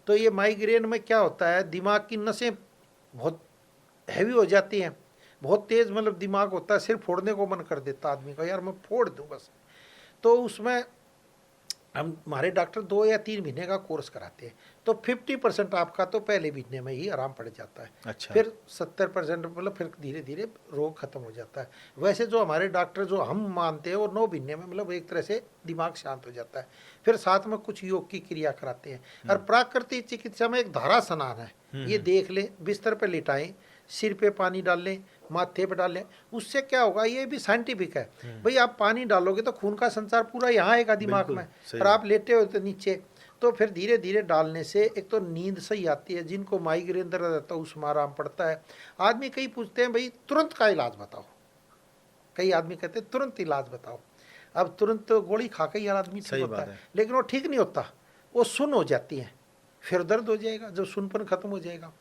तो ये माइग्रेन में क्या होता है, दिमाग की नसें बहुत हैवी हो जाती हैं, बहुत तेज मतलब दिमाग होता है, सिर फोड़ने को मन कर देता आदमी का, यार मैं फोड़ दूं बस। तो उसमें हम हमारे डॉक्टर 2 या 3 महीने का कोर्स कराते हैं, तो 50% आपका तो पहले महीने में ही आराम पड़ जाता है। अच्छा। फिर 70% मतलब फिर धीरे धीरे रोग खत्म हो जाता है। वैसे जो हमारे डॉक्टर जो हम मानते हैं वो 9 महीने में मतलब एक तरह से दिमाग शांत हो जाता है। फिर साथ में कुछ योग की क्रिया कराते हैं। और प्राकृतिक चिकित्सा में एक धारा स्नान है, ये देख लें, बिस्तर पर लिटाएं, सिर पे पानी डाल लें, माथे पे डाल लें, उससे क्या होगा, ये भी साइंटिफिक है। भाई आप पानी डालोगे तो खून का संचार पूरा यहाँ आएगा दिमाग में, और आप लेटे हो तो नीचे, तो फिर धीरे धीरे डालने से एक तो नींद सही आती है, जिनको माइग्रेन दर्द रहता है उसमें आराम पड़ता है। आदमी कई पूछते हैं भाई तुरंत का इलाज बताओ, कई आदमी कहते हैं तुरंत इलाज बताओ। अब तुरंत तो गोली खा के यार आदमी ठीक होता है, लेकिन वो ठीक नहीं होता, वो सुन हो जाती है, फिर दर्द हो जाएगा, जब सुनपन खत्म हो जाएगा।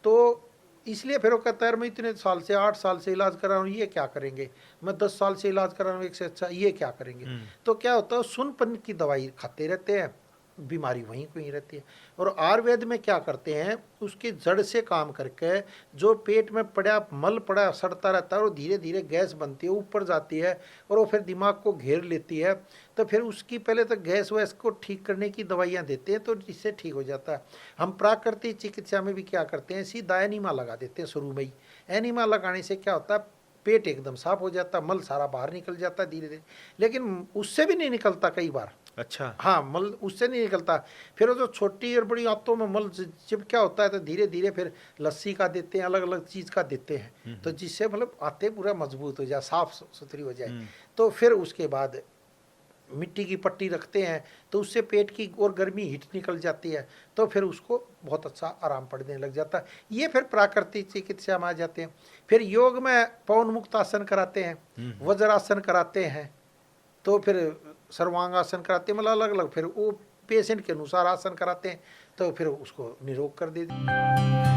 तो इसलिए फिर वो कहता है मैं इतने साल से 8 साल से इलाज करा रहा हूँ, ये क्या करेंगे, मैं 10 साल से इलाज करा रहा हूँ एक से अच्छा, ये क्या करेंगे। तो क्या होता है, सुनपन की दवाई खाते रहते हैं, बीमारी वहीं को ही रहती है। और आयुर्वेद में क्या करते हैं, उसकी जड़ से काम करके जो पेट में पड़ा मल पड़ा सड़ता रहता है, और धीरे धीरे गैस बनती है, ऊपर जाती है, और वो फिर दिमाग को घेर लेती है। तो फिर उसकी पहले तो गैस वैस को ठीक करने की दवाइयाँ देते हैं, तो इससे ठीक हो जाता है। हम प्राकृतिक चिकित्सा में भी क्या करते हैं, सीधा एनिमा लगा देते हैं शुरू में ही। एनिमा लगाने से क्या होता है, पेट एकदम साफ हो जाता है, मल सारा बाहर निकल जाता है धीरे धीरे, लेकिन उससे भी नहीं निकलता कई बार। अच्छा। हाँ, मल उससे नहीं निकलता। फिर वो जो छोटी और बड़ी आंतों में मल जब क्या होता है, तो धीरे धीरे फिर लस्सी का देते हैं, अलग अलग चीज़ का देते हैं, तो जिससे मतलब आते पूरा मजबूत हो जाए, साफ सुथरी हो जाए। तो फिर उसके बाद मिट्टी की पट्टी रखते हैं, तो उससे पेट की और गर्मी हीट निकल जाती है, तो फिर उसको बहुत अच्छा आराम पड़ने लग जाता है। ये फिर प्राकृतिक चिकित्सा में आ जाते हैं। फिर योग में पवन मुक्त आसन कराते हैं, वज्रासन कराते हैं, तो फिर सर्वांगासन कराते हैं, मतलब अलग अलग फिर वो पेशेंट के अनुसार आसन कराते हैं, तो फिर उसको निरोग कर देते हैं।